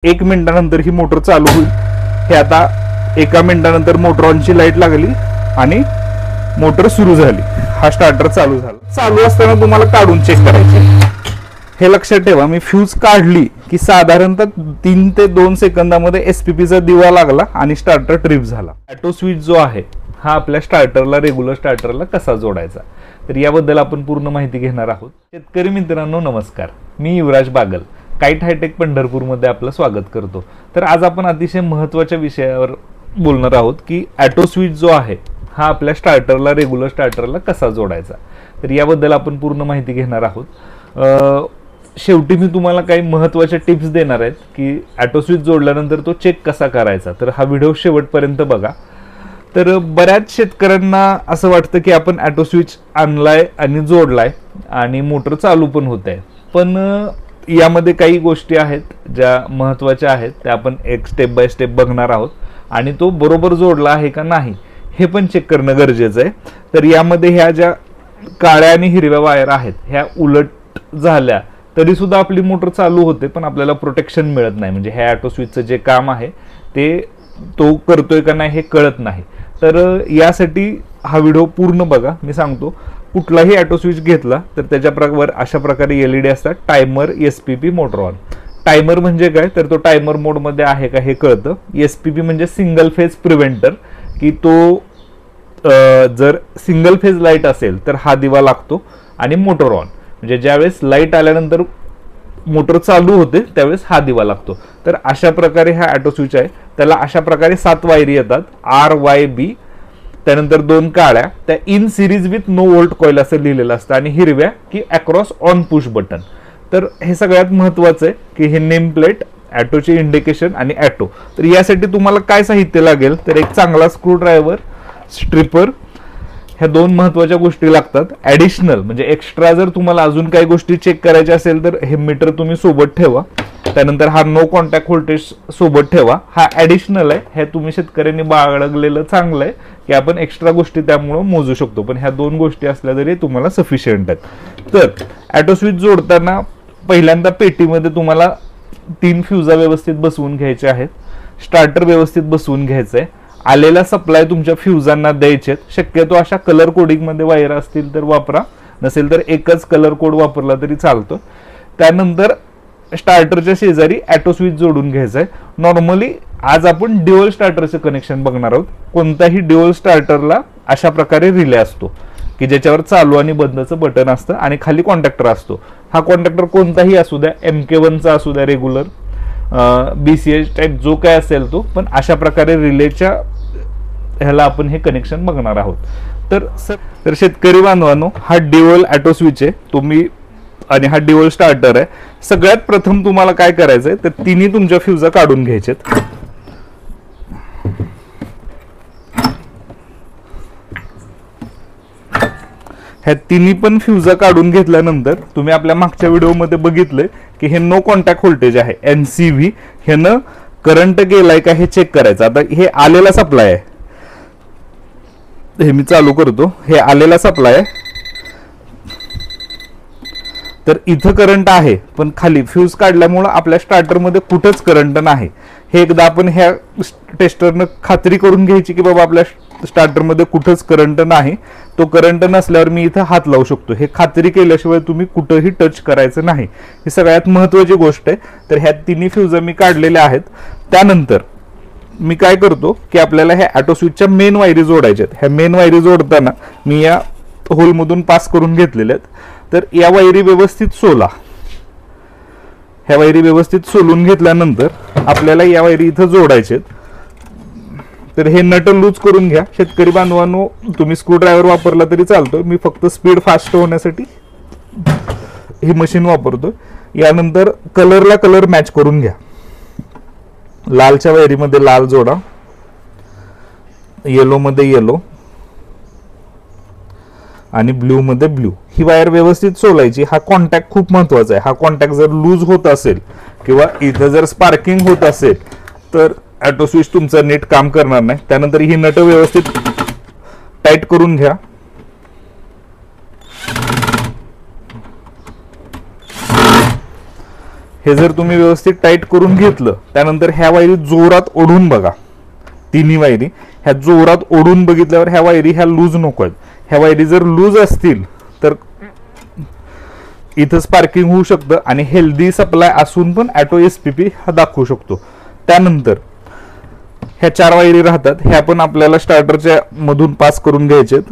1 मिनिटानंतर ही मोटर चालू होईल। हे आता 1 मिनिटानंतर मोटर ऑनची लाईट लागली आणि मोटर सुरू झाली। हा स्टार्टर चालू झाला। चालू असताना तुम्हाला काढून चेक करायचे। हे लक्षात ठेवा, मी फ्यूज काढली की साधारणतः 3 ते 2 सेकंदामध्ये एसपीपीचा दिवा लागला आणि स्टार्टर ट्रिप झाला। ऑटो स्विच जो आहे हा आपल्या स्टार्टरला, रेग्युलर स्टार्टरला कसा जोडायचा, तर याबद्दल आपण पूर्ण माहिती घेणार आहोत। शेतकरी मित्रांनो नमस्कार, मी युवराज बागल, काईट हायटेक पंढरपूरमध्ये आपलं स्वागत करतो। तर आज आपण अतिशय महत्त्वाच्या विषयावर बोलणार आहोत की ऑटो स्विच जो आहे हा आपल्या स्टार्टरला, रेग्युलर स्टार्टरला कसा जोडायचा, तर याबद्दल आपण पूर्ण माहिती घेणार आहोत। शेवटी मी तुम्हाला काही महत्त्वाच्या टिप्स देणार आहेत की ऑटो स्विच जोडल्यानंतर तो चेक कसा करायचा, तर हा व्हिडिओ शेवटपर्यंत बघा। तर बऱ्याच शेतकऱ्यांना असं वाटतं की आपण ऑटो स्विच आणलाय आणि जोडलाय आणि मोटर चालू पण होत आहे, पण यामध्ये काही गोष्टी आहेत ज्या महत्त्वाच्या आहेत, त्या आपण एक स्टेप बाय स्टेप बघणार आहोत आणि तो बरोबर जोडला आहे का नाही हे पण चेक करणं गरजेचं आहे। तर यामध्ये ह्या ज्या काळ्या आणि हिरव्या वायर आहेत ह्या उलट झाल्या तरी सुद्धा आपली मोटर चालू होते, पण आपल्याला प्रोटेक्शन मिळत नाही। म्हणजे ह्या ऑटो स्विचचं जे काम आहे ते तो करतोय का नाही हे कळत नाही। तर यासाठी हा व्हिडिओ पूर्ण बघा। मी सांगतो, कुठलाही ऑटो स्विच घेतला तर त्याच्यावर अशा प्रकारे एलईडी असतात, timer, SPP, motor on. Timer म्हणजे काय, तर तो टायमर मोडमध्ये आहे का हे कळतं। एसपीपी म्हणजे सिंगल फेज प्रिव्हेंटर, की तो जर सिंगल फेज लाईट असेल तर हा दिवा लागतो। आणि मोटर ऑन म्हणजे ज्यावेळेस लाईट आल्यानंतर मोटर चालू होते त्यावेळेस हा दिवा लागतो। तर अशा प्रकारे हा ऑटो स्विच आहे। त्याला अशा प्रकारे 7 वायरी येतात, आर वाय बी, त्यानंतर 2 काळ्या, त्या in series with no volt coil असं लिहिलेलं असतं, आणि हिरव्या की अक्रॉस ऑन पुश बटन। तर हे सगळ्यात महत्त्वाचं आहे की हे नेम प्लेट, ऑटोचे इंडिकेशन आणि ऑटो। तर यासाठी तुम्हाला काय साहित्य लागेल, तर एक चांगला स्क्रू ड्रायव्हर, स्ट्रिपर, ह्या 2 महत्त्वाच्या गोष्टी लागतात। ॲडिशनल म्हणजे एक्स्ट्रा जर तुम्हाला अजून काही गोष्टी चेक करायच्या असेल तर हे मीटर तुम्ही सोबत ठेवा। त्यानंतर हा नो कॉन्टॅक्ट व्होल्टेज सोबत ठेवा। हा ॲडिशनल आहे, हे तुम्ही शेतकऱ्यांनी बाळगलेलं चांगलं आहे की आपण एक्स्ट्रा गोष्टी त्यामुळे मोजू शकतो, पण ह्या 2 गोष्टी असल्या तरी तुम्हाला सफिशियंट आहेत। तर ऑटो स्विच जोडताना पहिल्यांदा पेटीमध्ये तुम्हाला 3 फ्यूजा व्यवस्थित बसवून घ्यायचे आहेत, स्टार्टर व्यवस्थित बसवून घ्यायचं आहे, आलेला सप्लाय तुमच्या फ्यूजांना द्यायचे। शक्यतो अशा कलर कोडिंग मध्ये वायर असतील तर वापरा, नसेल तर एकच कलर कोड वापरला तरी चालतो। त्यानंतर स्टार्टरच्या शेजारी ऑटो स्विच जोडून घ्यायचं आहे। नॉर्मली आज आपण ड्युअल स्टार्टरचं कनेक्शन बघणार आहोत। कोणत्याही ड्युअल स्टार्टरला अशा प्रकारे रिले असतो की ज्याच्यावर चालू आणि बंदचं बटन असतं आणि खाली कॉन्टॅक्टर असतो। हा कॉन्टॅक्टर कोणताही असू द्या, MK1चा असू द्या, रेग्युलर, BCH टाईप जो काय असेल तो, पण अशा प्रकारे रिलेच्या ह्याला आपण हे कनेक्शन बघणार आहोत। तर शेतकरी बांधवांनो, हा ड्युअल ऑटो स्विच आहे तुम्ही, आणि हा ड्युअल स्टार्टर आहे। सगळ्यात प्रथम तुम्हाला काय करायचंय, तर तिन्ही तुमच्या फ्यूजा काढून घ्यायच्यात। ह्या तिन्ही पण फ्यूजा काढून घेतल्यानंतर तुम्ही आपल्या मागच्या व्हिडिओमध्ये बघितलंय की हे नो कॉन्टॅक्ट व्होल्टेज आहे, NCV, ह्यानं करंट गेलाय का हे चेक करायचं। आता हे आलेला सप्लाय आहे, हे मी चालू करतो, हे आलेला सप्लाय आहे। तर इथं करंट आहे, पण खाली फ्यूज काढल्यामुळे आपल्या स्टार्टरमध्ये कुठंच करंट नाही। हे एकदा आपण ह्या टेस्टरनं खात्री करून घ्यायची की बाबा आपल्या स्टार्टरमध्ये कुठंच करंट नाही। तो करंट नसल्यावर मी इथं हात लावू शकतो, हे खात्री केल्याशिवाय तुम्ही कुठंही टच करायचं नाही। ही सगळ्यात महत्त्वाची गोष्ट आहे। तर ह्या तिन्ही फ्यूजा मी काढलेल्या आहेत। त्यानंतर मी काय करतो की आपल्याला ह्या ऑटो स्विचच्या मेन वायरी जोडायच्या आहेत। ह्या मेन वायरी जोडताना मी या होलमधून पास करून घेतलेल्या आहेत। तर या वायरी व्यवस्थित सोला। ह्या वायरी व्यवस्थित सोलून घेतल्यानंतर आपल्याला या वायरी इथं जोडायचे आहेत। तर हे नट लूज करून घ्या। शेतकरी बांधवांनो, तुम्ही स्क्रू ड्रायव्हर वापरला तरी चालतो, मी फक्त स्पीड फास्ट होण्यासाठी ही मशीन वापरतो। यानंतर कलरला कलर मॅच करून घ्या। लालच्या वायरीमध्ये लाल जोडा, येलो मध्ये येलो, आणि ब्ल्यू मध्ये ब्ल्यू। ही वायर व्यवस्थित सोलायची। हा कॉन्टॅक्ट खूप महत्वाचा आहे। हा कॉन्टॅक्ट जर लूज होत असेल किंवा इथं जर स्पार्किंग होत असेल तर ऑटो स्विच तुमचं नीट काम करणार नाही। त्यानंतर ही नट व्यवस्थित टाईट करून घ्या। हे जर तुम्ही व्यवस्थित टाईट करून घेतलं, त्यानंतर ह्या वायरी जोरात ओढून बघा. तिन्ही वायरी ह्या जोरात ओढून बघितल्यावर ह्या वायरी ह्या लूज नको आहेत. ह्या वायरी जर लूज असतील तर इथं स्पार्किंग होऊ शकतं आणि हेल्दी सप्लाय असून पण ऑटो एसपीपी हा दाखवू शकतो. त्यानंतर ह्या 4 वायरी राहतात, ह्या पण आपल्याला स्टार्टरच्या मधून पास करून घ्यायचेत.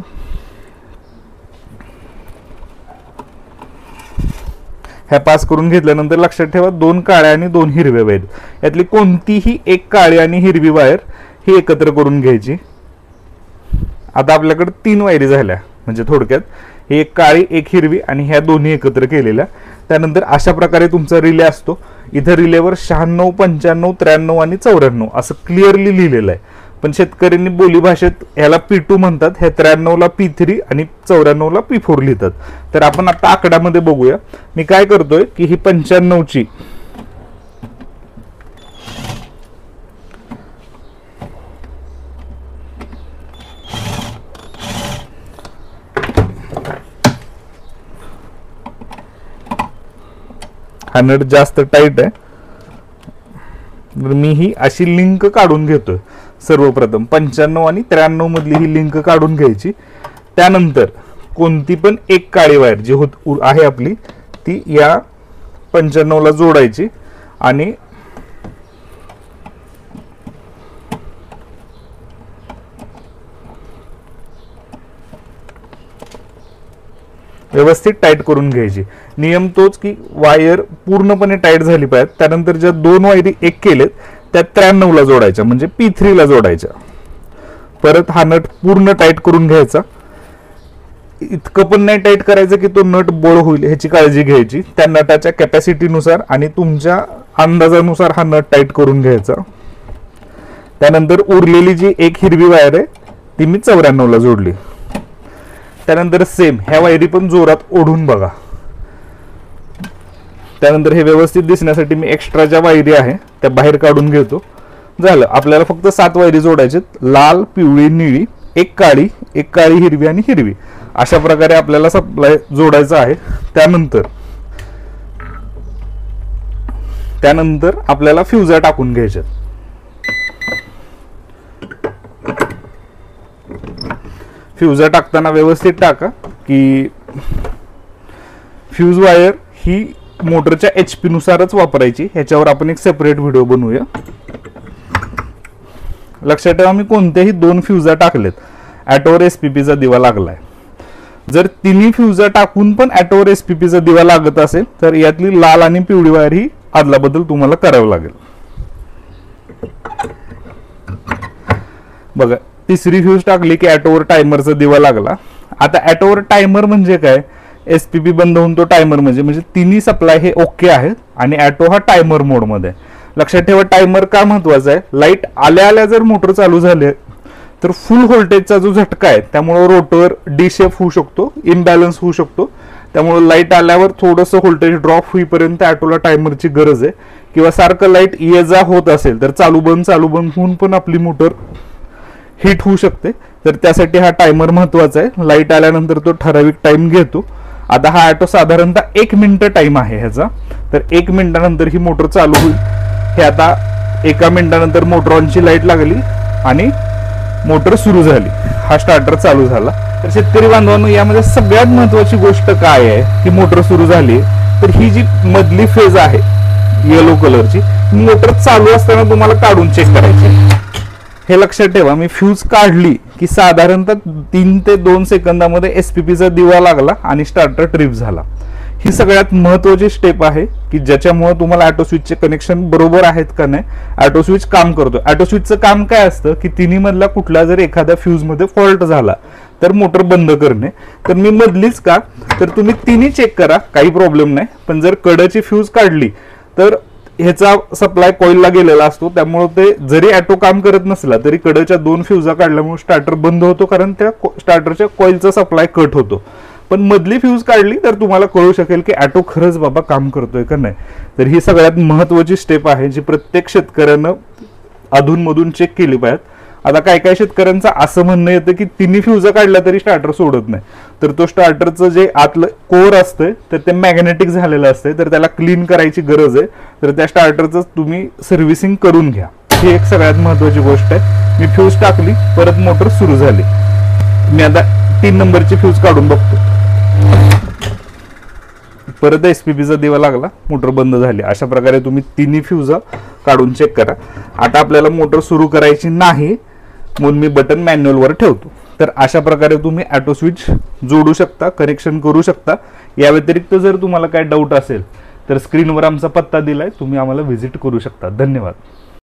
ह्या पास करून घेतल्यानंतर लक्षात ठेवा 2 काळ्या आणि 2 हिरव्या वायर, यातली कोणतीही एक काळी आणि हिरवी वायर ही एकत्र करून घ्यायची. आता आपल्याकडे 3 वायरी झाल्या, म्हणजे थोडक्यात एक काळी एक हिरवी आणि ह्या दोन्ही एकत्र केलेल्या. त्यानंतर अशा प्रकारे तुमचा रिले असतो. इथं रिलेवर 96, 95, 93 आणि 94 असं क्लिअरली लिहिलेलं आहे, पण शेतकऱ्यांनी बोली भाषेत ह्याला P2 म्हणतात. ह्या 93ला P3 आणि 94ला P4 लिहितात. तर आपण आता आकड्यामध्ये बघूया. मी काय करतोय की ही 95ची हा नट जास्त टाईट आहे, मी ही अशी लिंक काढून घेतोय. सर्वप्रथम 95 आणि 93 मधली ही लिंक काढून घ्यायची. त्यानंतर कोणती पण एक काळी वायर जी आहे आपली ती या 95ला जोडायची आणि व्यवस्थित टाईट करून घ्यायची. नियम तोच की वायर पूर्णपणे टाईट झाली पाहिजे. त्यानंतर ज्या 2 वायरी एक केलेत त्या 93ला जोडायच्या, म्हणजे P3ला जोडायच्या. परत हा नट पूर्ण टाईट करून घ्यायचा. इतकं पण नाही टाईट करायचं की तो नट बोळ होईल, ह्याची काळजी घ्यायची. त्या नटाच्या कॅपॅसिटीनुसार आणि तुमच्या अंदाजानुसार हा नट टाईट करून घ्यायचा. त्यानंतर उरलेली जी एक हिरवी वायर आहे ती मी 94ला जोडली. त्यानंतर सेम ह्या वायरी पण जोरात ओढून बघा. त्यानंतर हे व्यवस्थित दिसण्यासाठी मी एक्स्ट्रा ज्या वायरी आहे त्या बाहेर काढून घेतो. झालं. आपल्याला फक्त 7 वायरी जोडायचे, लाल, पिवळी, निळी, एक काळी हिरवी आणि हिरवी, अशा प्रकारे आपल्याला सप्लाय जोडायचा आहे. त्यानंतर आपल्याला फ्युजा टाकून घ्यायच्या. फ्युजा टाकताना व्यवस्थित टाका की फ्यूज वायर ही मोटरच्या HP नुसारच वापरायची. ह्याच्यावर आपण एक सेपरेट व्हिडिओ बनवूया. लक्षात ठेवा मी कोणत्याही 2 फ्युजा टाकलेत, ऑटोवर एसपीपीचा दिवा लागलाय. जर तिन्ही फ्युजा टाकून पण ऑटोवर एसपीपीचा दिवा लागत असेल तर यातली लाल आणि पिवळी वायर ही आदलाबदल तुम्हाला करावं लागेल. बघा, तिसरी फ्यूज टाकली की ऑटोवर टायमरचा दिवा लागला. आता ऑटोवर टायमर म्हणजे काय, एसपीपी बंद होऊन तो टायमर म्हणजे तिन्ही सप्लाय हे ओके आहेत आणि ऑटो हा टायमर मोड मध्ये. लक्षात ठेवा टायमर का महत्वाचा आहे, लाईट आल्या आल्या जर मोटर चालू झाले तर फुल व्होल्टेजचा जो झटका आहे त्यामुळे रोटर डिशेप होऊ शकतो, इम्बॅलन्स होऊ शकतो. त्यामुळे लाईट आल्यावर थोडंसं व्होल्टेज ड्रॉप होईपर्यंत ऑटोला टायमरची गरज आहे. किंवा सारखं लाईट ये जा होत असेल तर चालू बंद होऊन पण आपली मोटर हिट होऊ शकते. तर त्यासाठी हा टायमर महत्वाचा आहे. लाईट आल्यानंतर तो ठराविक टाइम घेतो. आता हा ऑटो साधारणतः 1 मिनिट टाइम आहे ह्याचा, तर 1 मिनिटानंतर ही मोटर चालू होईल. हे आता 1 मिनिटानंतर मोटर ऑनची लाईट लागली आणि मोटर सुरू झाली, हा स्टार्टर चालू झाला. तर शेतकरी बांधवांनो, यामध्ये सगळ्यात महत्वाची गोष्ट काय आहे की मोटर सुरू झाली तर ही जी मधली फेज आहे येलो कलरची, मोटर चालू असताना तुम्हाला काढून चेक करायची. हे लक्षात ठेवा, मी फ्यूज काढली की साधारणतः 3 ते 2 सेकंदामध्ये एसपीपीचा दिवा लागला आणि स्टार्टर ट्रिप झाला. ही सगळ्यात महत्वाची स्टेप आहे की ज्याच्यामुळे तुम्हाला ऑटो स्विचचे कनेक्शन बरोबर आहेत का नाही, ऑटो स्विच काम करतो. ऑटो स्विचचं काम काय असतं की तिन्ही मधला कुठला जर एखाद्या फ्यूज मध्ये फॉल्ट झाला तर मोटर बंद करणे. तर मी मधलीच का, तर तुम्ही तिन्ही चेक करा, काही प्रॉब्लेम नाही. पण जर कडची फ्यूज काढली तर ह्याचा सप्लाय कॉइलला गेलेला असतो, त्यामुळे ते जरी ऑटो काम करत नसला तरी कडच्या 2 फ्यूजा काढल्यामुळे स्टार्टर बंद होतो, कारण त्या स्टार्टरच्या कॉइलचा सप्लाय कट होतो. पण मधली फ्यूज काढली तर तुम्हाला कळू शकेल की ऑटो खरंच बाबा काम करतोय का नाही. तर ही सगळ्यात महत्वाची स्टेप आहे जी प्रत्येक शेतकऱ्यानं अधूनमधून चेक केली पाहिजे. आता काय काय शेतकऱ्यांचं असं म्हणणं येतं की तिन्ही फ्यूज काढला तरी स्टार्टर सोडत नाही, तर तो स्टार्टरचं जे आतलं कोर असतंय तर ते मॅग्नेटिक झालेलं असतंय, तर त्याला क्लीन करायची गरज आहे. तर त्या स्टार्टरचं तुम्ही सर्व्हिसिंग करून घ्या, ही एक सगळ्यात महत्वाची गोष्ट आहे. मी फ्यूज टाकली, परत मोटर सुरू झाली. मी आता 3 नंबरची फ्यूज काढून बघतो, परत एसपीबीचा दिवा लागला, मोटर बंद झाली. अशा प्रकारे तुम्ही तिन्ही फ्यूज काढून चेक करा. आता आपल्याला मोटर सुरू करायची नाही म्हणून मी बटन मॅन्युअल वर ठेवतो. तर अशा प्रकारे तुम्ही ऑटो स्विच जोडू शकता, कनेक्शन करू शकता. या व्यतिरिक्त जर तुम्हाला काय डाऊट असेल तर स्क्रीनवर आमचा पत्ता दिलाय, तुम्ही आम्हाला व्हिजिट करू शकता. धन्यवाद.